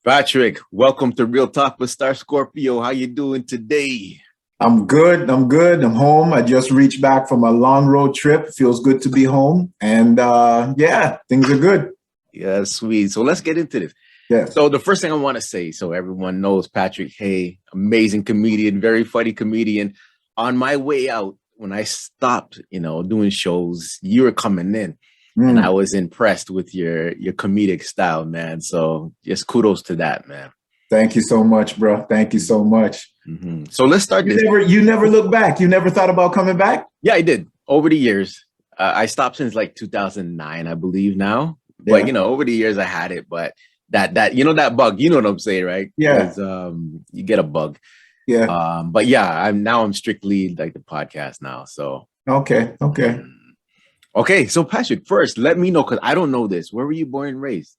Patrick, welcome to Real Talk with Star Scorpio. How you doing today? I'm good. I'm home. I just reached back from a long road trip. Feels good to be home. And yeah, things are good. Yeah, sweet. So let's get into this. Yeah. So the first thing I want to say, so everyone knows Patrick Haye, amazing comedian, very funny comedian. On my way out, when I stopped, doing shows, you were coming in. And I was impressed with your comedic style, man. So just kudos to that, man. Thank you so much, bro. Thank you so much. Mm-hmm. So let's start this. You never look back. You never thought about coming back? Yeah, I did. Over the years. I stopped since like 2009, I believe now. Yeah. But, over the years I had it. But that that bug, you know what I'm saying, right? Yeah. You get a bug. Yeah. But yeah, I'm strictly like the podcast now. So. Okay. Okay, so Patrick, first, let me know, because I don't know this. Where were you born and raised?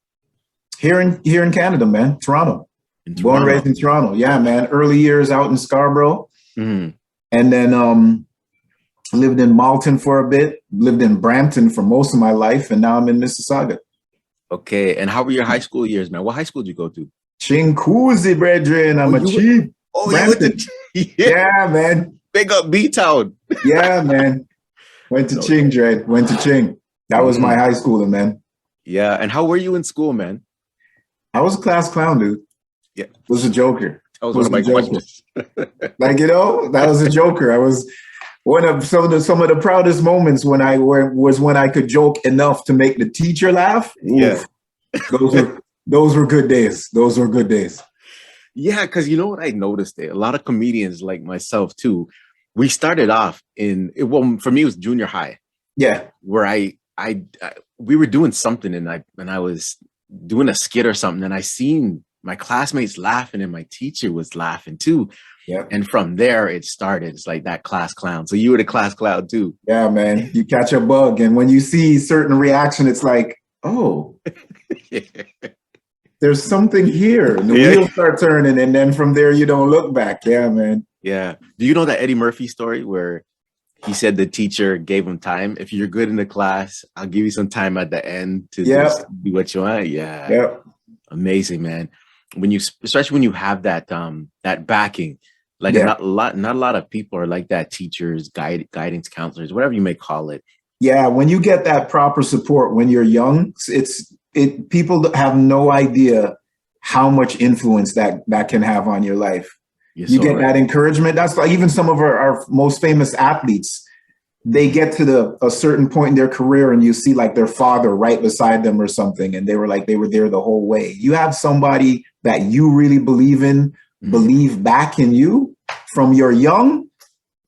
Here in Canada, man. Toronto. Born and raised in Toronto. Yeah, man. Early years out in Scarborough. Mm-hmm. And then lived in Malton for a bit, lived in Brampton for most of my life, and now I'm in Mississauga. Okay, and how were your high school years, man? What high school did you go to? Chinguacousy, brethren. I'm a cheap. Yeah, man. Big up B-Town. Yeah, man. Went to Ching, Dred. Went to Ching. That was my high schooler, man. Yeah, and how were you in school, man? I was a class clown, dude. Yeah. Was a joker. That was one of my questions. That was a joker. I was one of some of the proudest moments when I could joke enough to make the teacher laugh. Yeah. Those were good days. Those were good days. Yeah, because you know what I noticed there? A lot of comedians like myself too, we started off for me it was junior high. Yeah. Where we were doing something and I was doing a skit or something and I seen my classmates laughing and my teacher was laughing too. Yeah. And from there it started. It's like that class clown. So you were the class clown too. Yeah, man. You catch a bug. And when you see certain reaction, it's like, oh, there's something here. And the wheels start turning. And then from there, you don't look back. Yeah, man. Yeah. Do you know that Eddie Murphy story where he said the teacher gave him time? If you're good in the class, I'll give you some time at the end to just do what you want. Yeah. Yep. Amazing, man. Especially when you have that backing, like not a lot of people are like that. Teachers, guidance counselors, whatever you may call it. Yeah. When you get that proper support when you're young, people have no idea how much influence that can have on your life. You get that encouragement. That's like even some of our most famous athletes, they get to a certain point in their career and you see like their father right beside them or something. And they were there the whole way. You have somebody that you really believe in, believe back in you from your young,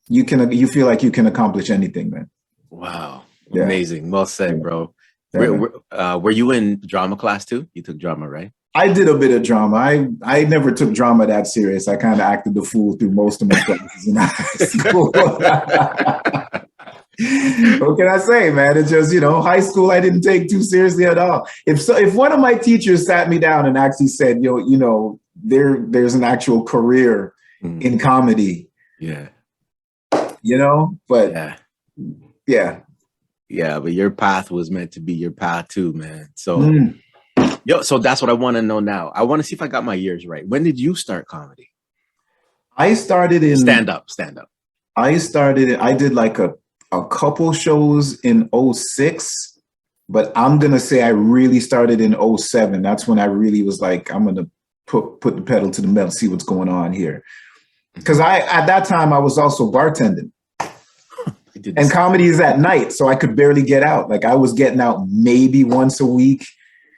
you feel like you can accomplish anything, man. Wow. Yeah. Amazing. Well said, bro. Yeah, were you in drama class too? You took drama, right? I did a bit of drama. I never took drama that serious. I kind of acted the fool through most of my classes in high school. What can I say, man? It's just, high school I didn't take too seriously at all. If one of my teachers sat me down and actually said, there's an actual career in comedy. Yeah. But yeah. Yeah, but your path was meant to be your path too, man. So so that's what I want to know now. I want to see if I got my years right. When did you start comedy? I started in stand up. I did like a couple shows in 2006, but I'm going to say I really started in 2007. That's when I really was like, I'm going to put the pedal to the metal, see what's going on here. Because at that time I was also bartending. And comedy is at night, so I could barely get out. Like I was getting out maybe once a week.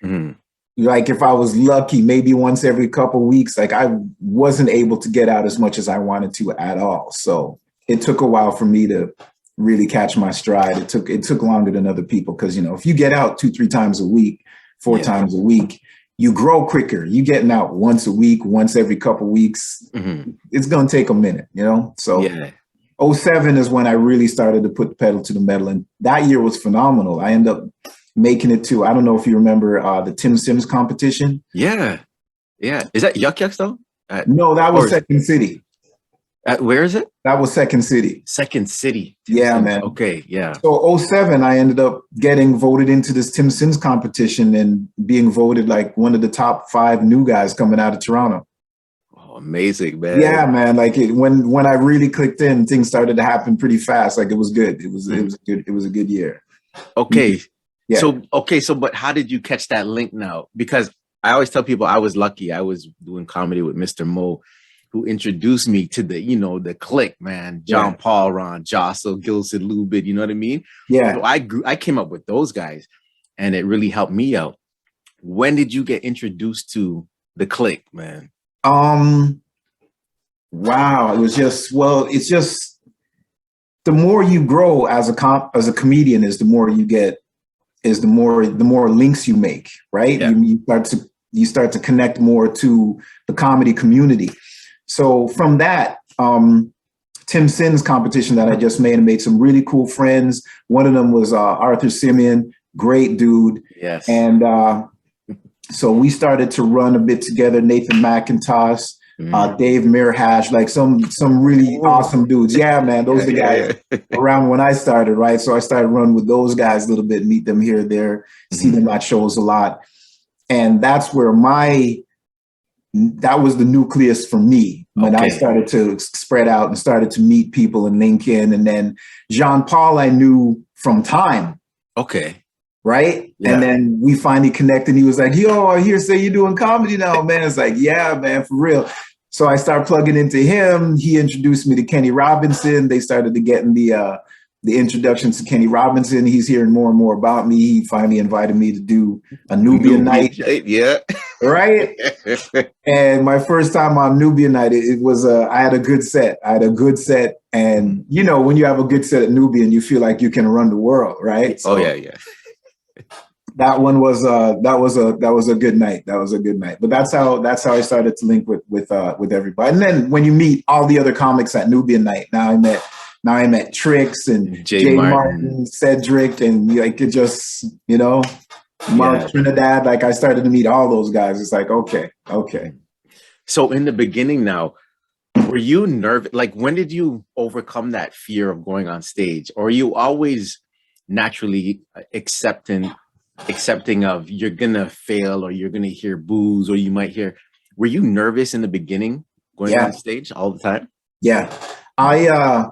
Mm-hmm. Like if I was lucky, maybe once every couple weeks. Like I wasn't able to get out as much as I wanted to at all. So it took a while for me to really catch my stride. It took longer than other people because, if you get out 2-3 times a week, 4 times a week, you grow quicker. You getting out once a week, once every couple weeks. Mm-hmm. It's going to take a minute, So 2007 is when I really started to put the pedal to the metal. And that year was phenomenal. I ended up making it to, I don't know if you remember the Tim Sims competition. Yeah. Yeah. Is that Yuck Yucks though? No, that was Second City. Where is it? That was Second City. Second City. Yeah, man. Okay, yeah. So '07, I ended up getting voted into this Tim Sims competition and being voted like one of the top 5 new guys coming out of Toronto. Oh, amazing, man. Yeah, man. Like when I really clicked in, things started to happen pretty fast. Like it was good. It was a good year. Okay. Yeah. So but how did you catch that link now? Because I always tell people I was lucky. I was doing comedy with Mr. Mo, who introduced me to the, the clique, man. John Paul, Ron Jossel, Gilson Lubid, you know what I mean? Yeah. So I came up with those guys and it really helped me out. When did you get introduced to the clique, man? Wow. It's just the more you grow as a comedian is the more you get, is the more links you make, right? Yeah. You start to connect more to the comedy community. So from that, Tim Sims competition that I just made, and made some really cool friends. One of them was Arthur Simeon, great dude. Yes. And so we started to run a bit together. Nathan McIntosh, Dave Mirhash, like some really awesome dudes. Yeah, man, those are the guys around when I started, right? So I started running with those guys a little bit, meet them here, there, see them at shows a lot. And that's where that was the nucleus for me when I started to spread out and started to meet people and link in. And then Jean Paul I knew from Time. Okay. Right? Yeah. And then we finally connected. He was like, yo, I hear say you're doing comedy now, man. It's like, yeah, man, for real. So I started plugging into him. He introduced me to Kenny Robinson. They started to get in the introductions to Kenny Robinson. He's hearing more and more about me. He finally invited me to do a Nubian night. Yeah. Right? And my first time on Nubian night, it was I had a good set. And when you have a good set at Nubian, you feel like you can run the world, right? So, yeah. That one was that was a good night. That was a good night. But that's how I started to link with everybody. And then when you meet all the other comics at Nubian night, now I met Trix and Jay Martin, Cedric, and like it just Mark Trinidad. Like I started to meet all those guys. It's like okay. So in the beginning, now, were you nervous? Like when did you overcome that fear of going on stage, or are you always naturally accepting of you're gonna fail or you're gonna hear boos or you might hear? Were you nervous in the beginning going on stage all the time? Yeah, I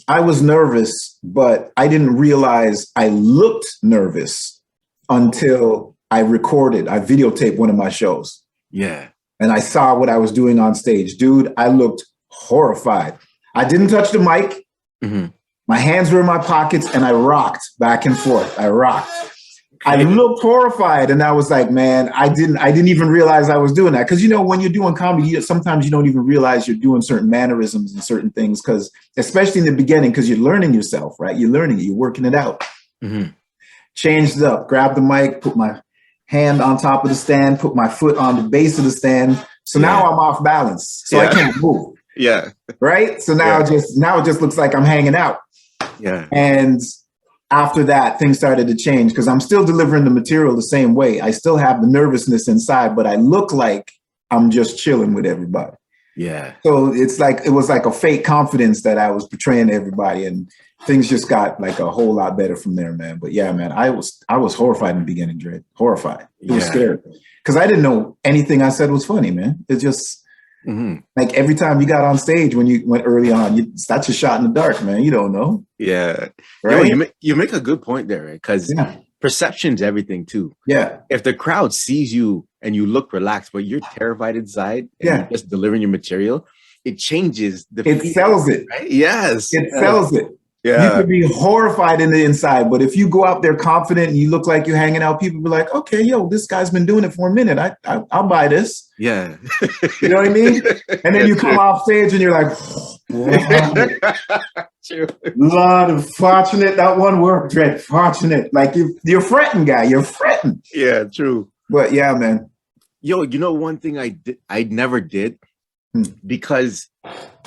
was nervous, but I didn't realize I looked nervous until I videotaped one of my shows. Yeah. And I saw what I was doing on stage. Dude, I looked horrified. I didn't touch the mic. Mm-hmm. My hands were in my pockets and I rocked back and forth. I rocked. I looked horrified, and I was like, man, I didn't even realize I was doing that. Because when you're doing comedy, sometimes you don't even realize you're doing certain mannerisms and certain things. Because especially in the beginning, because you're learning yourself, right? You're learning it, you're working it out. Mm-hmm. Changed it up, grabbed the mic, put my hand on top of the stand, put my foot on the base of the stand. So now I'm off balance, so I can't move. Yeah. Right. So now it just looks like I'm hanging out. Yeah. And after that, things started to change because I'm still delivering the material the same way. I still have the nervousness inside, but I look like I'm just chilling with everybody. Yeah. So it was like a fake confidence that I was portraying to everybody, and things just got like a whole lot better from there, man. But yeah, man, I was horrified in the beginning, Dre. Horrified. It was scary because I didn't know anything I said was funny, man. It's just like every time you got on stage when you went early on, that's a shot in the dark, man. You don't know. Yeah. Right. You make a good point there, right? Because perception's everything too. Yeah. If the crowd sees you and you look relaxed, but you're terrified inside and you're just delivering your material, it changes the feeling, sells it. Right? Yes. It sells it. Yeah. You could be horrified in the inside, but if you go out there confident and you look like you're hanging out, people be like, okay, yo, this guy's been doing it for a minute. I'll buy this. Yeah. You know what I mean? And then you come off stage and you're like, true. Lord of fortunate, that one word, Dread, fortunate. Like you're fretting, guy. You're fretting. Yeah, true. But yeah, man. Yo, one thing I never did because,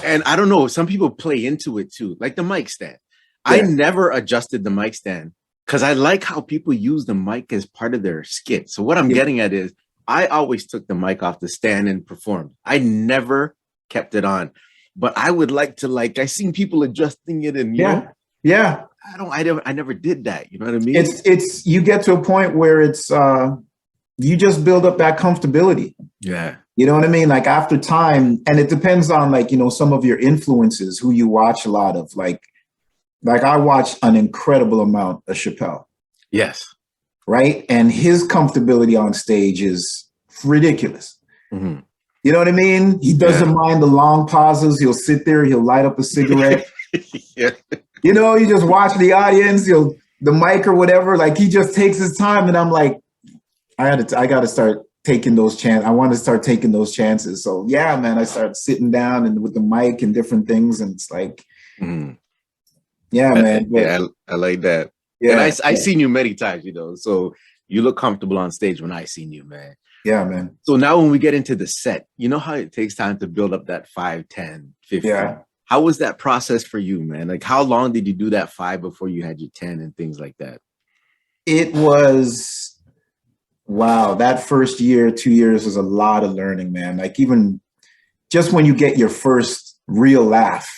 and I don't know, some people play into it too, like the mic stand. I never adjusted the mic stand because I like how people use the mic as part of their skit. So what I'm getting at is I always took the mic off the stand and performed. I never kept it on. but I would like to, like, I seen people adjusting it, and you know, yeah. I never did that. You know what I mean? It's you get to a point where it's you just build up that comfortability. Yeah. You know what I mean? Like after time, and it depends on, like, you know, some of your influences, who you watch a lot of. Like I watch an incredible amount of Chappelle. Yes. Right. And his comfortability on stage is ridiculous. Mm-hmm. You know what I mean? He doesn't mind the long pauses. He'll sit there, he'll light up a cigarette. Yeah. You know, you just watch the audience, the mic or whatever. Like he just takes his time. And I'm like, I got to start taking those chances. I want to start taking those chances. So yeah, man, I started sitting down and with the mic and different things. And it's like, yeah, man. But, yeah, I like that. Yeah, and I seen you many times, you know, so you look comfortable on stage when I seen you, man. Yeah, man. So now when we get into the set, you know how it takes time to build up that 5, 10, 15. Yeah. How was that process for you, man? Like, how long did you do that 5 before you had your 10 and things like that? It was, wow, that first year, 2 years was a lot of learning, man. Like even just when you get your first real laugh.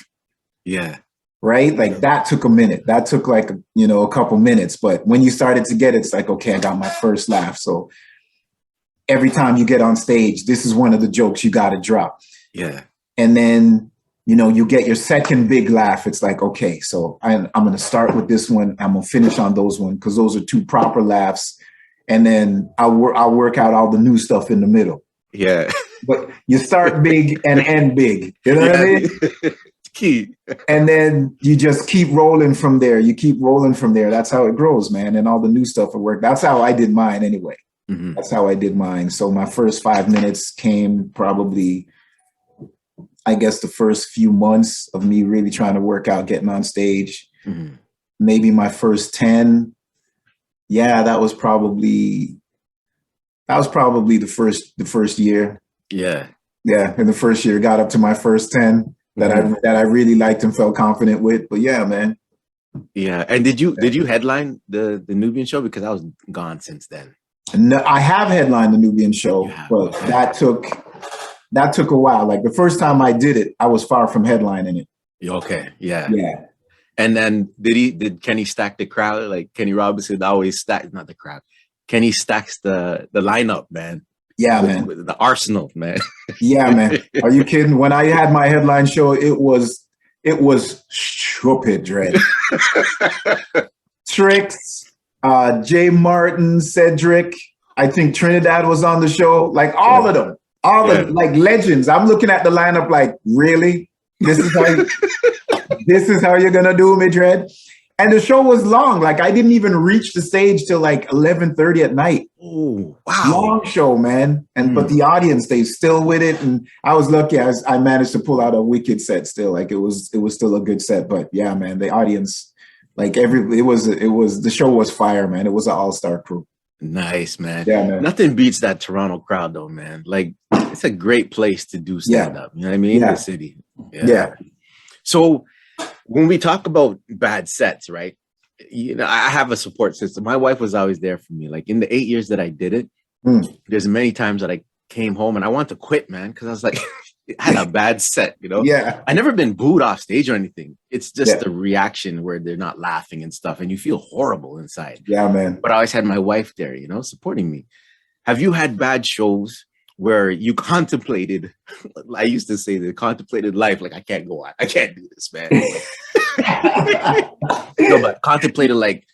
Yeah. Right? Like that took a minute. That took like, you know, a couple minutes. But when you started to get it, it's like, okay, I got my first laugh. So every time you get on stage, this is one of the jokes you got to drop. Yeah. And then, you know, you get your second big laugh. It's like, okay, so I'm going to start with this one. I'm going to finish on those one because those are 2 proper laughs. And then I'll work out all the new stuff in the middle. Yeah. But you start big and end big. You know what I mean? Key. And then you just keep rolling from there. You keep rolling from there. That's how it grows, man. And all the new stuff will work. That's how I did mine anyway. Mm-hmm. That's how I did mine. So my first 5 minutes came probably, I guess, the first few months of me really trying to work out, getting on stage. Mm-hmm. Maybe my first 10. Yeah, that was probably the first year. Yeah. Yeah. In the first year, got up to my first 10. That I really liked and felt confident with. But yeah, man. Yeah. And did you headline the Nubian show? Because I was gone since then. No, I have headlined the Nubian show, but that took a while. Like the first time I did it, I was far from headlining it. Okay. Yeah. Yeah. And then did Kenny stack the crowd? Like Kenny Robinson always stacks, not the crowd. Kenny stacks the lineup, man. Yeah, man. The arsenal, man. Yeah, man. Are you kidding? When I had my headline show, it was stupid, Dread. Tricks, Jay Martin, Cedric. I think Trinidad was on the show. Like all of them, of like legends. I'm looking at the lineup like, really? This is how you're gonna do me, Dread? And the show was long. Like I didn't even reach the stage till like 11:30 at night. Oh, wow. Long show, man. But the audience, they still with it. And I was lucky I managed to pull out a wicked set still. Like it was still a good set. But yeah, man, the audience, like the show was fire, man. It was an all-star crew. Nice, man. Yeah, man. Nothing beats that Toronto crowd though, man. Like it's a great place to do stand-up. You know what I mean? Yeah. The city. Yeah. So when we talk about bad sets, right? You know, I have a support system. My wife was always there for me. Like in the 8 years that I did it, there's many times that I came home and I wanted to quit, man, because I was like, I had a bad set, you know? Yeah. I never been booed off stage or anything. It's just the reaction where they're not laughing and stuff, and you feel horrible inside. Yeah, man. But I always had my wife there, you know, supporting me. Have you had bad shows where you contemplated, I used to say the contemplated life, like I can't go on, I can't do this, man. No, but contemplated like,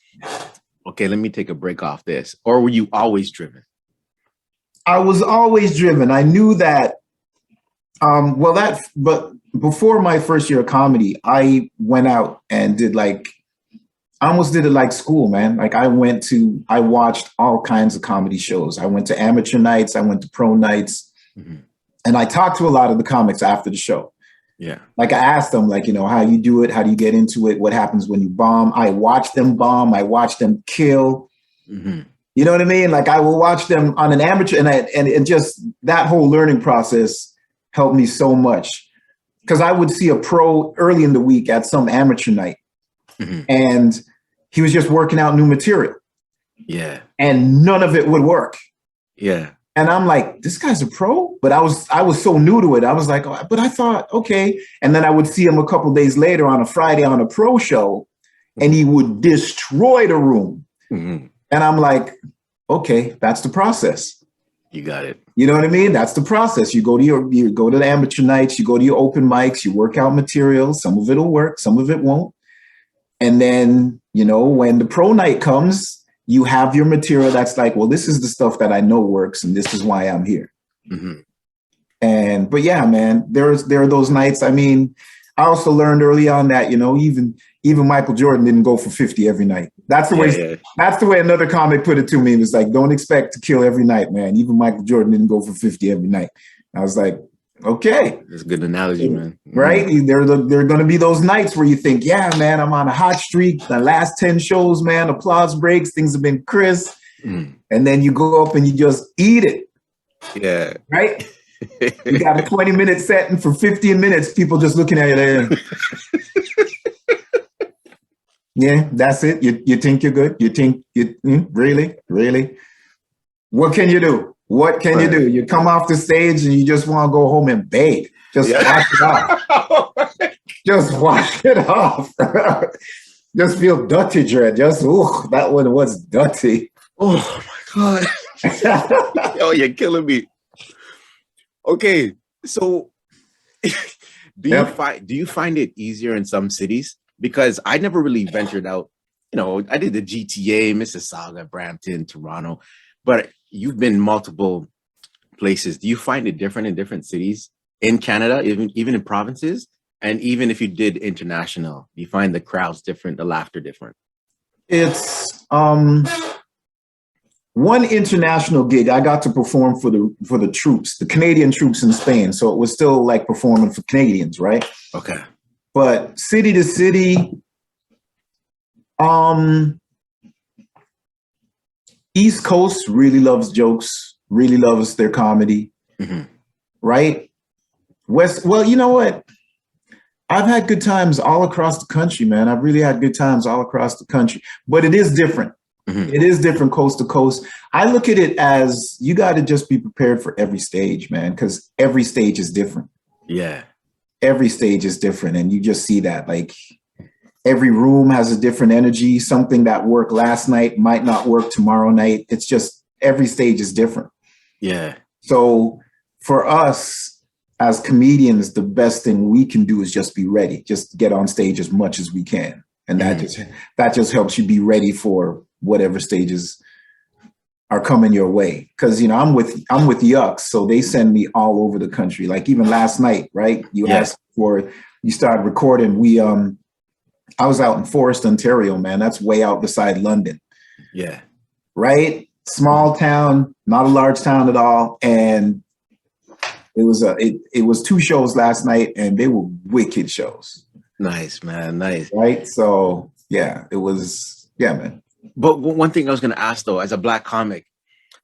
okay, let me take a break off this. Or were you always driven? I was always driven. I knew that, but before my first year of comedy, I went out and I almost did it like school, man. Like I watched all kinds of comedy shows. I went to amateur nights, I went to pro nights, and I talked to a lot of the comics after the show. Yeah. Like I asked them, like, you know, how you do it? How do you get into it? What happens when you bomb? I watched them bomb. I watched them kill. You know what I mean? Like I will watch them on an amateur and just that whole learning process helped me so much. Because I would see a pro early in the week at some amateur night and he was just working out new material. Yeah. And none of it would work. Yeah. And I'm like, this guy's a pro, but I was so new to it. I was like, oh, but I thought, okay. And then I would see him a couple days later on a Friday on a pro show, and he would destroy the room. Mm-hmm. And I'm like, okay, that's the process. You got it. You know what I mean? That's the process. You go to the amateur nights, you go to your open mics, you work out material. Some of it'll work, some of it won't. And then, you know, when the pro night comes, you have your material that's like, well, this is the stuff that I know works, and this is why I'm here. Mm-hmm. But yeah, man, there are those nights. I mean, I also learned early on that, you know, even Michael Jordan didn't go for 50 every night. That's the way. That's the way another comic put it to me. It was like, don't expect to kill every night, man. Even Michael Jordan didn't go for 50 every night. I was like, okay, that's a good analogy, man. Right? There are going to be those nights where you think, yeah, man, I'm on a hot streak. The last 10 shows, man, applause breaks. Things have been crisp. And then you go up and you just eat it. Yeah. Right? You got a 20-minute set, and for 15 minutes, people just looking at you there. Yeah, that's it. You think you're good? You think you really? What can you do? What can you do? You come off the stage and you just want to go home and bathe. Just wash it off. Just wash it off. Just feel dirty, Dread. Just, that one was dirty. Oh my God. Oh, you're killing me. Okay, so do you find it easier in some cities? Because I never really ventured out. You know, I did the GTA, Mississauga, Brampton, Toronto, but you've been multiple places. Do you find it different in different cities in Canada, even in provinces? And even if you did international, you find the crowds different, the laughter different? It's one international gig. I got to perform for the troops, the Canadian troops in Spain. So it was still like performing for Canadians, right? Okay. But city to city, East Coast really loves jokes, really loves their comedy, right? West, well, you know what? I've had good times all across the country, man. I've really had good times all across the country, but it is different. It is different coast to coast. I look at it as you got to just be prepared for every stage, man, because every stage is different. Yeah. Every stage is different. And you just see that, like, every room has a different energy. Something that worked last night might not work tomorrow night. It's just every stage is different. Yeah. So for us as comedians, the best thing we can do is just be ready, just get on stage as much as we can. And that just helps you be ready for whatever stages are coming your way. Cause you know, I'm with Yucks. So they send me all over the country. Like even last night, right? You asked for, you started recording. I was out in Forest, Ontario, man. That's way out beside London. Yeah. Right? Small town, not a large town at all. And it was 2 shows last night, and they were wicked shows. Nice, man. Nice. Right? So yeah, it was, yeah, man. But one thing I was going to ask though, as a Black comic,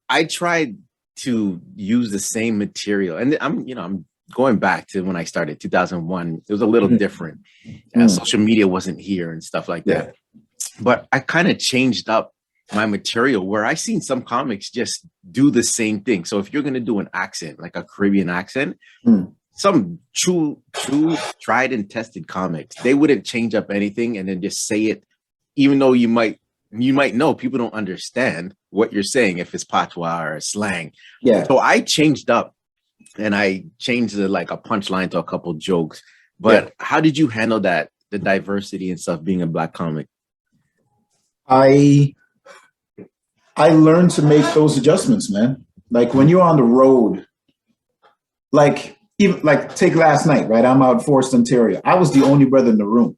I tried to use the same material, and I'm going back to when I started 2001. It was a little different. Social media wasn't here and stuff like that. But I kind of changed up my material where I seen some comics just do the same thing. So if you're going to do an accent, like a Caribbean accent, some true tried and tested comics, they wouldn't change up anything and then just say it, even though you might know people don't understand what you're saying if it's patois or slang. Yeah. So I changed up and I changed like a punchline to a couple jokes. But how did you handle that, the diversity and stuff, being a Black comic? I learned to make those adjustments, man. Like when you're on the road, like even like take last night, right? I'm out in Forest, Ontario. I was the only brother in the room.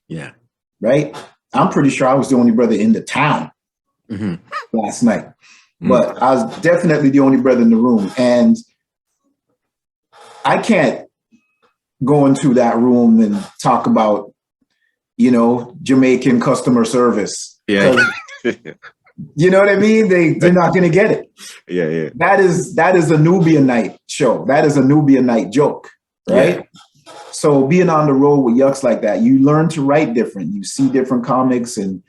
Yeah. Right? I'm pretty sure I was the only brother in the town last night. But I was definitely the only brother in the room. And I can't go into that room and talk about, you know, Jamaican customer service. Yeah. You know what I mean? They're not going to get it. Yeah. That is a Nubian night show. That is a Nubian night joke, right? Yeah. So being on the road with Yucks like that, you learn to write different. You see different comics. And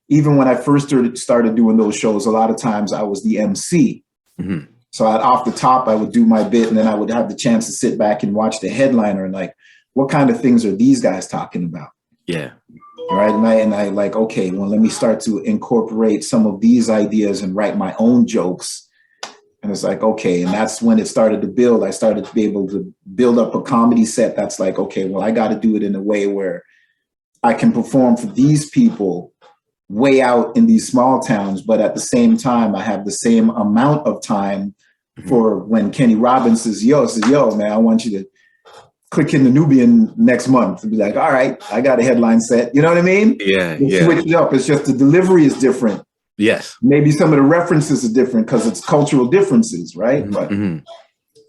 even when I first started doing those shows, a lot of times I was the MC. So off the top, I would do my bit, and then I would have the chance to sit back and watch the headliner and like, what kind of things are these guys talking about? Yeah. Right. And I like, okay, well, let me start to incorporate some of these ideas and write my own jokes. And it's like, okay. And that's when it started to build. I started to be able to build up a comedy set that's like, okay, well, I got to do it in a way where I can perform for these people way out in these small towns. But at the same time, I have the same amount of time for when Kenny Robbins says, yo, man, I want you to click in the Nubian next month and be like, all right, I got a headline set. You know what I mean? Yeah. Switch it up. It's just the delivery is different. Yes. Maybe some of the references are different because it's cultural differences, right? But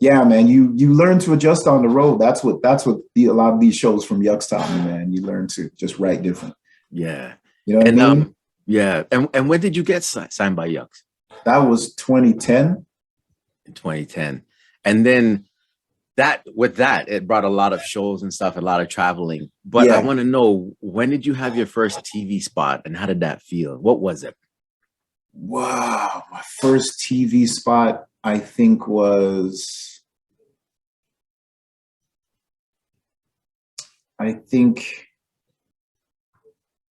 yeah, man, you learn to adjust on the road. That's what a lot of these shows from Yucks taught me, man. You learn to just write different. Yeah. You know what I mean? Yeah. And when did you get signed by Yucks? That was 2010. In 2010. And then it brought a lot of shows and stuff, a lot of traveling. But I want to know, when did you have your first TV spot and how did that feel? What was it? Wow. My first TV spot, I think was,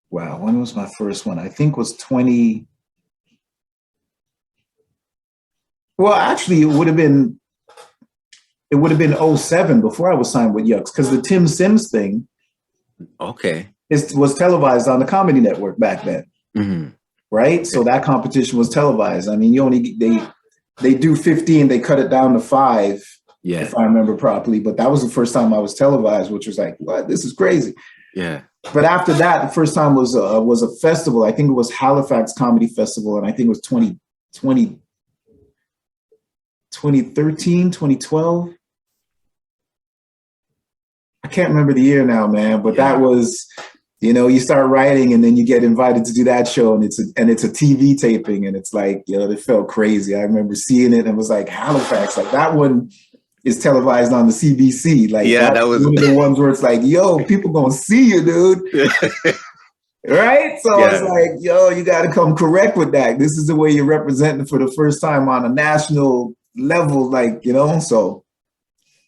wow, when was my first one? I think was 20. Well, actually, it would have been 07 before I was signed with Yucks, because the Tim Sims thing was televised on the Comedy Network back then. Right? So that competition was televised. I mean, they do 15, they cut it down to 5, if I remember properly. But that was the first time I was televised, which was like, what? This is crazy. Yeah. But after that, the first time was a festival. I think it was Halifax Comedy Festival, and I think it was 2013, 2012. I can't remember the year now, man, but that was, you start writing and then you get invited to do that show, and it's a TV taping, and it's like, it felt crazy. I remember seeing it and it was like, Halifax, like that one is televised on the CBC. Like that was one of the ones where it's like, yo, people gonna see you, dude. Right? So it's like, yo, you got to come correct with that. This is the way you're representing for the first time on a national level, like, so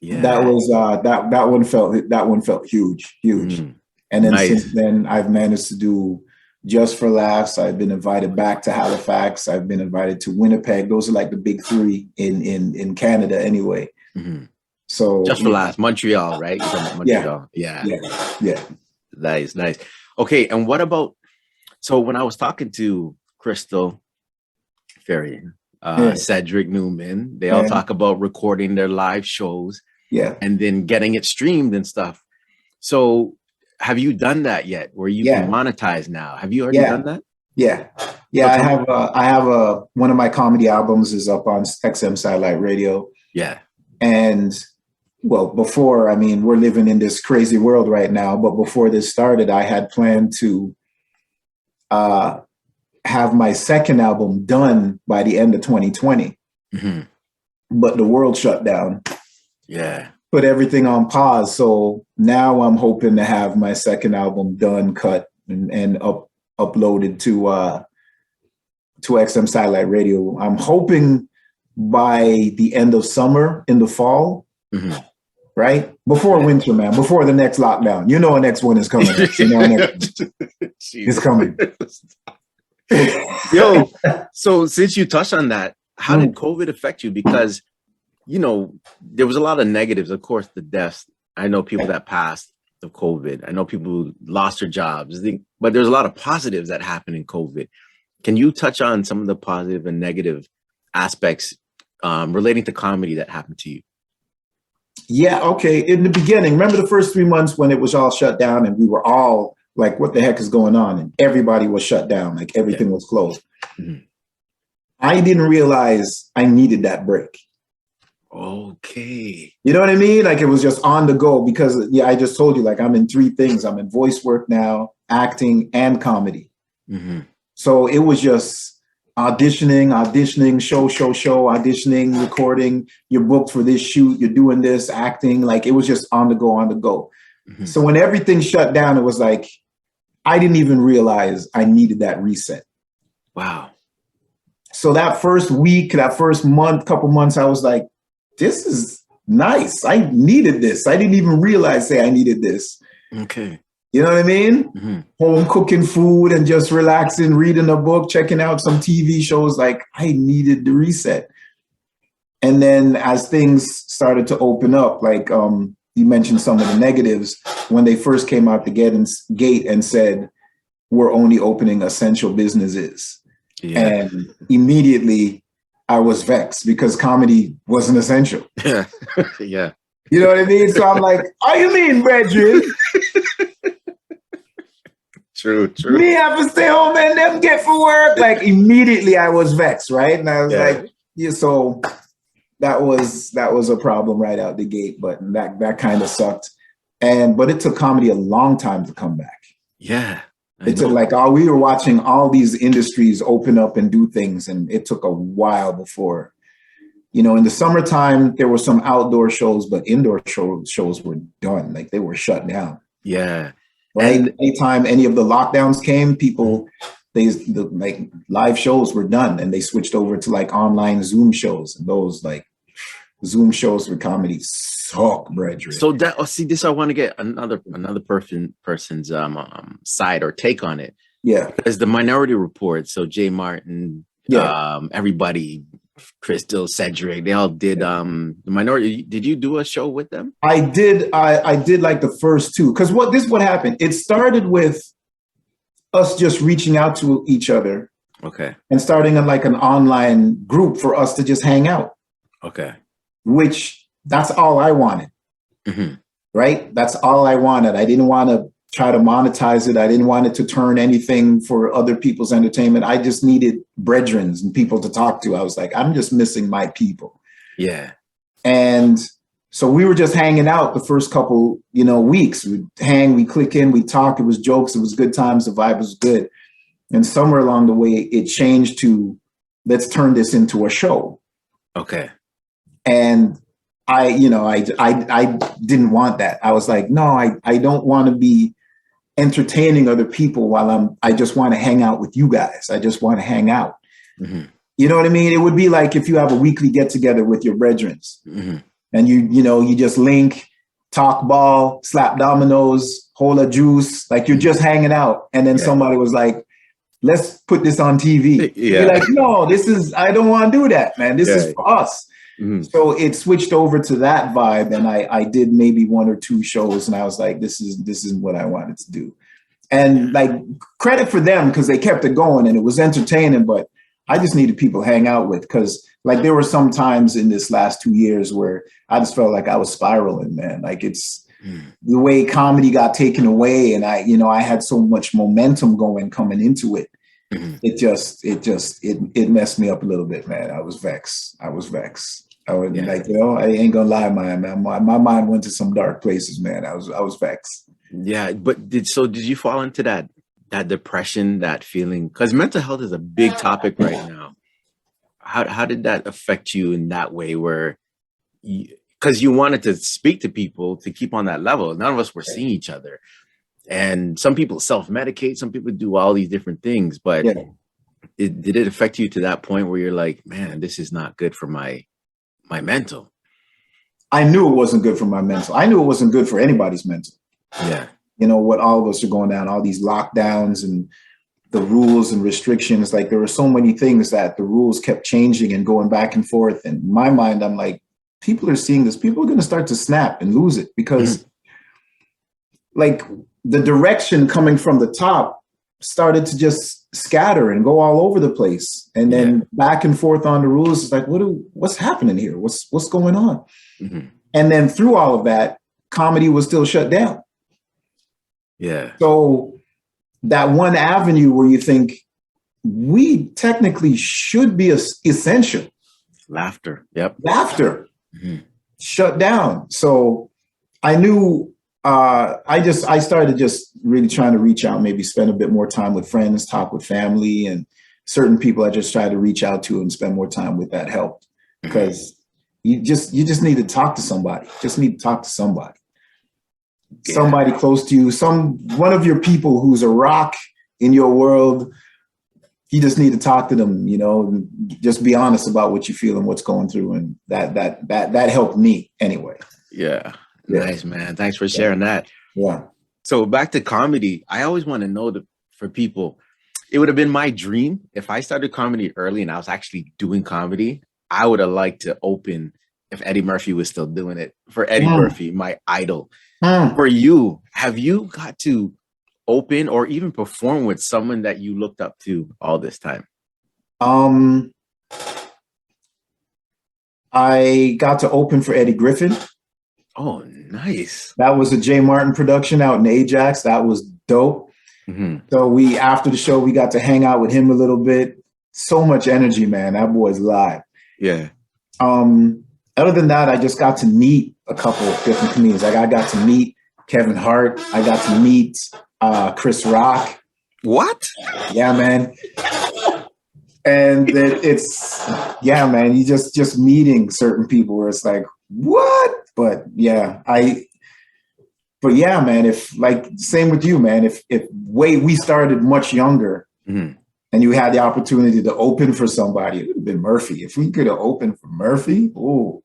that was that one felt huge. And then since then I've managed to do Just for Laughs. I've been invited back to Halifax. I've been invited to Winnipeg. Those are like the big 3 in Canada anyway. So Just for Laughs, Montreal, right? Montreal. Yeah. Nice. Okay, and what about, so when I was talking to Crystal Ferry, Cedric Newman, they all talk about recording their live shows and then getting it streamed and stuff. So have you done that yet? Where you can monetize now? Have you already done that? Yeah. I have one of my comedy albums is up on XM Satellite Radio. Yeah. And well, before, I mean, we're living in this crazy world right now, but before this started, I had planned to have my second album done by the end of 2020. But the world shut down. Yeah. Put everything on pause. So now I'm hoping to have my second album done, cut, and uploaded to XM Satellite Radio. I'm hoping by the end of summer, in the fall. Right? Before winter, man. Before the next lockdown. The next one is coming. It's coming. Yo, so since you touched on that, how did COVID affect you? Because, there was a lot of negatives. Of course, the deaths. I know people that passed of COVID. I know people who lost their jobs. But there's a lot of positives that happened in COVID. Can you touch on some of the positive and negative aspects relating to comedy that happened to you? Yeah, okay. In the beginning, remember the first 3 months when it was all shut down and we were all like, what the heck is going on? And everybody was shut down, like everything was closed. I didn't realize I needed that break. Okay. You know what I mean? Like it was just on the go because I just told you, like I'm in 3 things. I'm in voice work now, acting, and comedy. So it was just auditioning, show, auditioning, recording, you're booked for this shoot, you're doing this, acting, like it was just on the go. So when everything shut down, it was like, I didn't even realize I needed that reset. Wow. So that first week, that first month, couple months, I was like, this is nice. I needed this. I didn't even realize I needed this. Okay. You know what I mean? Home cooking food and just relaxing, reading a book, checking out some TV shows. Like, I needed the reset. And then as things started to open up, like you mentioned some of the negatives, when they first came out the gate and said, we're only opening essential businesses. Yeah. And immediately I was vexed because comedy wasn't essential. Yeah. Yeah. You know what I mean? So I'm like, oh, you mean, brethren? True. Me have to stay home and them get for work. Like immediately I was vexed, right? And I was like, yeah, so that was a problem right out the gate, but that kind of sucked. But it took comedy a long time to come back. Yeah. It took we were watching all these industries open up and do things, and it took a while before, in the summertime, there were some outdoor shows, but indoor shows were done. Like they were shut down. Yeah. Right. And anytime any of the lockdowns came, the live shows were done, and they switched over to like online Zoom shows, and those like Zoom shows with comedy suck, brethren. So this I want to get another person's side or take on it. Yeah. Because the Minority Report, so Jay Martin, everybody, Crystal, Cedric, they all did the Minority. Did you do a show with them? I did. I did like the first two, because what happened? It started with us just reaching out to each other. Okay. And starting on like an online group for us to just hang out. Okay. Which that's all I wanted. Mm-hmm. Right? That's all I wanted. I didn't want to try to monetize it. I didn't want it to turn anything for other people's entertainment. I just needed brethren and people to talk to. I was like, I'm just missing my people. Yeah. And so we were just hanging out the first couple, weeks. We'd hang, we click in, we talk. It was jokes. It was good times. The vibe was good. And somewhere along the way, it changed to, let's turn this into a show. Okay. And I didn't want that. I was like, no, I don't want to be entertaining other people while I just want to hang out with you guys. I just want to hang out. Mm-hmm. You know what I mean? It would be like if you have a weekly get together with your brethren, and you just link, talk ball, slap dominoes, hold a juice, like you're just hanging out. And then somebody was like, let's put this on TV. Yeah. You're like, no, I don't want to do that, man. This is for us. Mm-hmm. So it switched over to that vibe, and I did maybe one or two shows, and I was like, this is what I wanted to do. And like credit for them, because they kept it going and it was entertaining, but I just needed people to hang out with, because like there were some times in this last 2 years where I just felt like I was spiraling, man. Like it's the way comedy got taken away, and I had so much momentum coming into it. Mm-hmm. It messed me up a little bit, man. I was vexed. I was like, I ain't gonna lie, man. My mind went to some dark places, man. I was vexed. Yeah, but did you fall into that depression, that feeling? Because mental health is a big topic right now. How did that affect you in that way, where because you wanted to speak to people to keep on that level? None of us were seeing each other. And some people self-medicate, some people do all these different things, but did it affect you to that point where you're like, man, this is not good for my mental? I knew it wasn't good for my mental. I knew it wasn't good for anybody's mental. Yeah. What all of us are going down, all these lockdowns and the rules and restrictions. Like there were so many things that the rules kept changing and going back and forth. And in my mind, I'm like, people are seeing this. People are going to start to snap and lose it, because like the direction coming from the top started to just scatter and go all over the place. And then back and forth on the rules. It's like, what's happening here? What's going on? Mm-hmm. And then through all of that, comedy was still shut down. Yeah. So that one avenue where you think we technically should be essential. Laughter. Yep. Laughter. Mm-hmm. Shut down. So I knew I started just really trying to reach out, maybe spend a bit more time with friends, talk with family, and certain people I just tried to reach out to and spend more time with. That helped, because you just need to talk to somebody. Just need to talk to somebody. Yeah. Somebody close to you, one of your people who's a rock in your world. you just need to talk to them, you know, and just be honest about what you feel and what's going through. And that helped me anyway. Yeah. Yeah. Nice, man. Thanks for sharing that. Yeah. So back to comedy, I always want to know for people, it would have been my dream if I started comedy early and I was actually doing comedy. I would have liked to open if Eddie Murphy was still doing it. For Eddie Murphy, my idol. For you, have you got to open or even perform with someone that you looked up to all this time? I got to open for Eddie Griffin. Oh, nice. That was a Jay Martin production out in Ajax. That was dope. So after the show, we got to hang out with him a little bit. So much energy, man. That boy's live. Yeah. Other than that, I just got to meet a couple of different comedians. Like I got to meet Kevin Hart. I got to meet Chris Rock. What? Yeah, man. And yeah, man, you just meeting certain people where it's like, what? But yeah, man, if like same with you, man, if we started much younger and you had the opportunity to open for somebody, it would have been Murphy. If we could have opened for Murphy, ooh.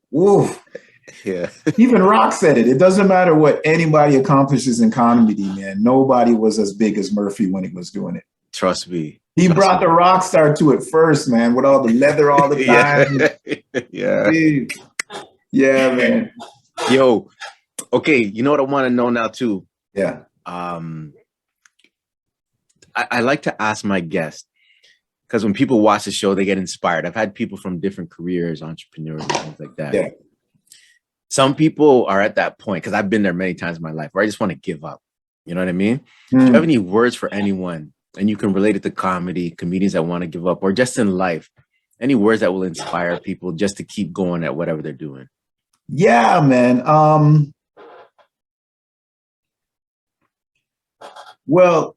Yeah. Even Rock said it. It doesn't matter what anybody accomplishes in comedy, man. Nobody was as big as Murphy when he was doing it. Trust me. He brought the rock star to it first, man, with all the leather all the time. Yeah. Yeah, man. Yo, okay, you know what I want to know now too? Yeah. I like to ask my guests, because when people watch the show, they get inspired. I've had people from different careers, entrepreneurs, and things like that. Yeah. Some people are at that point, because I've been there many times in my life, where I just want to give up. You know what I mean? Do you have any words for anyone? And you can relate it to comedians that want to give up, or just in life, any words that will inspire people just to keep going at whatever they're doing? Yeah, man. Well,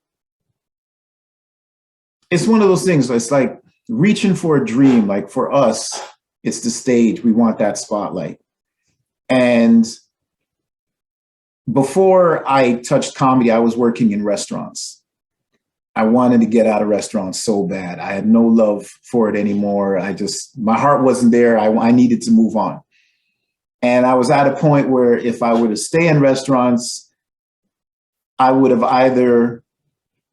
it's one of those things. It's like reaching for a dream. Like for us, it's the stage. We want that spotlight. And before I touched comedy, I was working in restaurants. I wanted to get out of restaurants so bad. I had no love for it anymore. My heart wasn't there. I needed to move on. And I was at a point where if I were to stay in restaurants, I would have either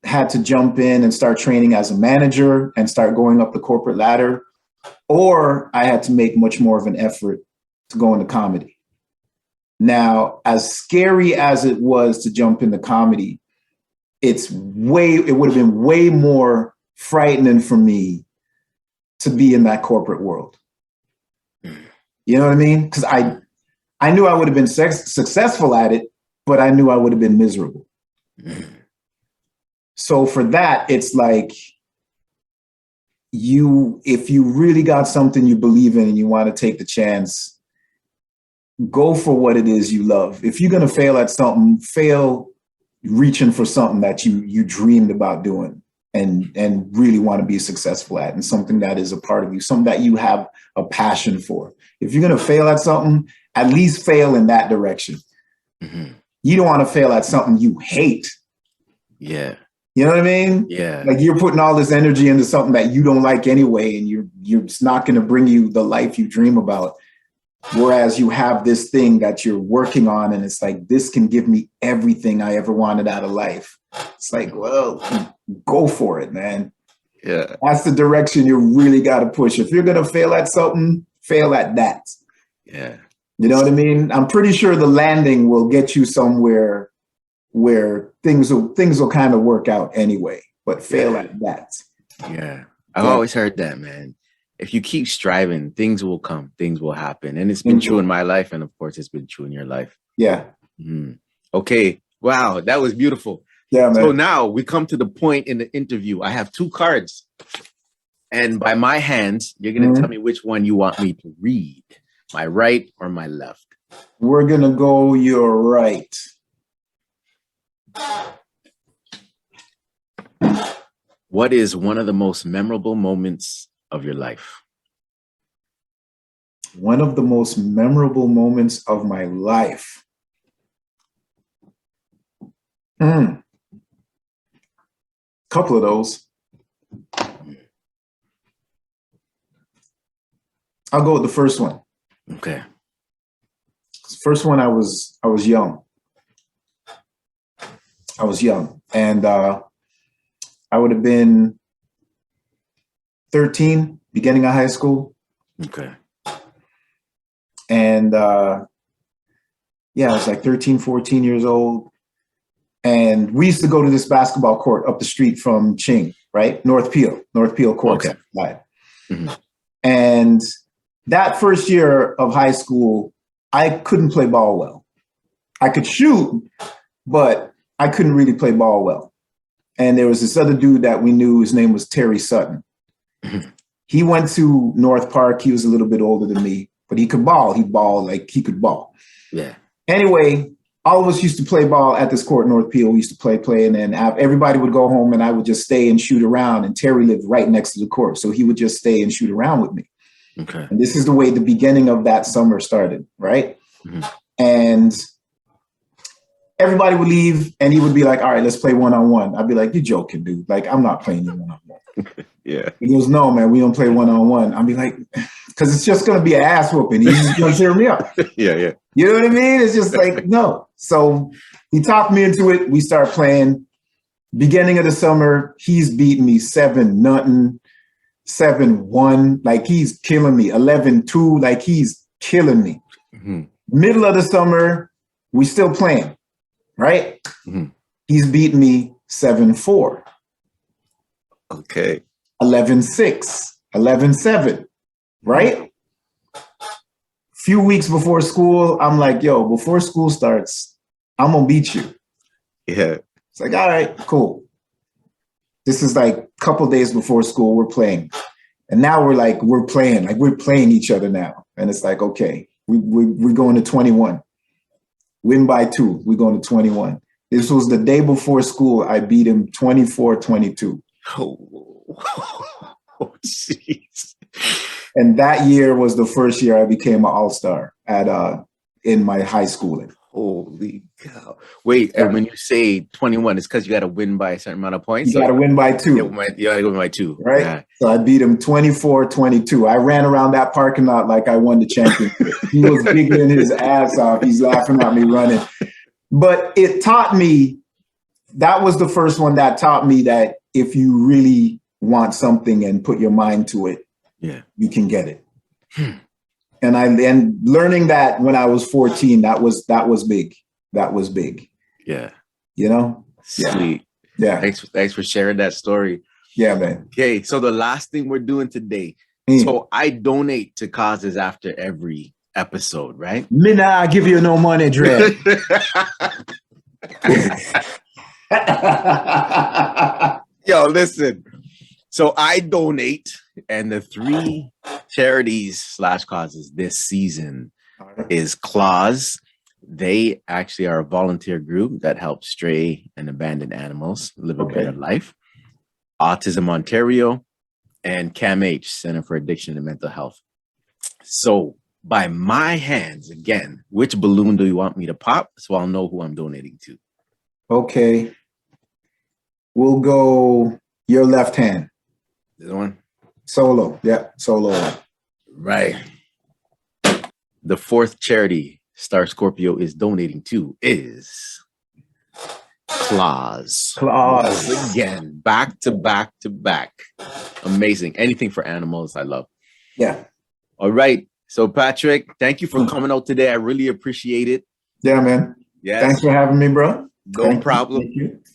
had to jump in and start training as a manager and start going up the corporate ladder, or I had to make much more of an effort to go into comedy. Now, as scary as it was to jump into comedy, it would have been way more frightening for me to be in that corporate world. You know what I mean? Because I knew I would have been successful at it, but I knew I would have been miserable. So for that, it's like if you really got something you believe in and you want to take the chance, go for what it is you love. If you're going to fail at something, fail reaching for something that you dreamed about doing and really want to be successful at, and something that is a part of you, something that you have a passion for. If you're going to fail at something, at least fail in that direction. You don't want to fail at something you hate. Yeah. You know what I mean? Yeah. Like you're putting all this energy into something that you don't like anyway, and you're just not going to bring you the life you dream about. Whereas you have this thing that you're working on, and it's like, this can give me everything I ever wanted out of life. It's like, well, go for it, man. Yeah. That's the direction you really got to push. If you're going to fail at something, fail at that. Yeah. You know what I mean? I'm pretty sure the landing will get you somewhere where things will kind of work out anyway, but fail at that. Yeah. I've always heard that, man. If you keep striving, things will come, things will happen. And it's been true in my life. And of course, it's been true in your life. Yeah. Okay. Wow. That was beautiful. Yeah, man. So now we come to the point in the interview. I have two cards. And by my hands, you're going to tell me which one you want me to read, my right or my left. We're going to go your right. What is one of the most memorable moments of your life? One of the most memorable moments of my life. Couple of those. I'll go with the first one. Okay. First one, I was young. I was young, and I would have been 13, beginning of high school. Okay. And yeah, I was like 13, 14 years old. And we used to go to this basketball court up the street from Ching, right? North Peel Court. Okay. Mm-hmm. And that first year of high school, I couldn't play ball well. I could shoot, but I couldn't really play ball well. And there was this other dude that we knew, his name was Terry Sutton. Mm-hmm. He went to North Park. He was a little bit older than me, but he could ball. He balled like he could ball. Yeah. Anyway, all of us used to play ball at this court, North Peel. We used to play, and then everybody would go home, and I would just stay and shoot around. And Terry lived right next to the court, so he would just stay and shoot around with me. Okay. And this is the way the beginning of that summer started, right? Mm-hmm. And everybody would leave, and he would be like, all right, let's play one-on-one. I'd be like, you're joking, dude. Like, I'm not playing you one-on-one. Yeah. He goes, no, man, we don't play one-on-one. I'd be like, because it's just going to be an ass whooping. He's just going to tear me up. Yeah. You know what I mean? It's just like, no. So he talked me into it. We start playing. Beginning of the summer, he's beating me 7-0, 7-1. Like, he's killing me. 11-2. Like, he's killing me. Mm-hmm. Middle of the summer, we still playing, right? Mm-hmm. He's beating me 7-4. Okay. 11-6. 11-7. Right? Few weeks before school, I'm like, yo, before school starts, I'm going to beat you. Yeah. It's like, all right, cool. This is like a couple days before school, we're playing. And now we're playing each other now. And it's like, okay, we're going to 21. Win by 2. We're going to 21. This was the day before school. I beat him 24-22. Oh, jeez. And that year was the first year I became an all-star in my high schooling. Holy cow. Wait, and when you say 21, it's because you got to win by a certain amount of points? You got to win by 2. You got to win by 2. Right? Yeah. So I beat him 24-22. I ran around that parking lot like I won the championship. He was giggling his ass off. He's laughing at me running. But it taught me, that was the first one that taught me that if you really want something and put your mind to it, yeah, you can get it. And learning that when I was 14, that was big. That was big. Yeah. You know? Sweet. Yeah. Thanks for sharing that story. Yeah, man. Okay, so the last thing we're doing today. So I donate to causes after every episode, right? Me nah give you no money, Dre. Yo, listen. So I donate, and the 3 charities / causes this season is Claws. They actually are a volunteer group that helps stray and abandoned animals live a better life. Autism Ontario and CAMH, Center for Addiction and Mental Health. So by my hands, again, which balloon do you want me to pop so I'll know who I'm donating to? Okay. We'll go your left hand. This one? Solo. Yeah, solo. Right. The 4th charity Scorpio is donating to is Claws. Claws. Again, back to back to back. Amazing. Anything for animals, I love. Yeah. All right. So, Patrick, thank you for coming out today. I really appreciate it. Yeah, man. Yes. Thanks for having me, bro. No problem.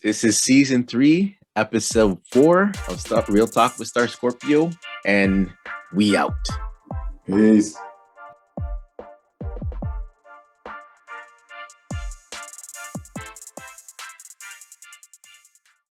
This is season 3, episode 4 of Real Talk with Scorpio, and we out. Peace.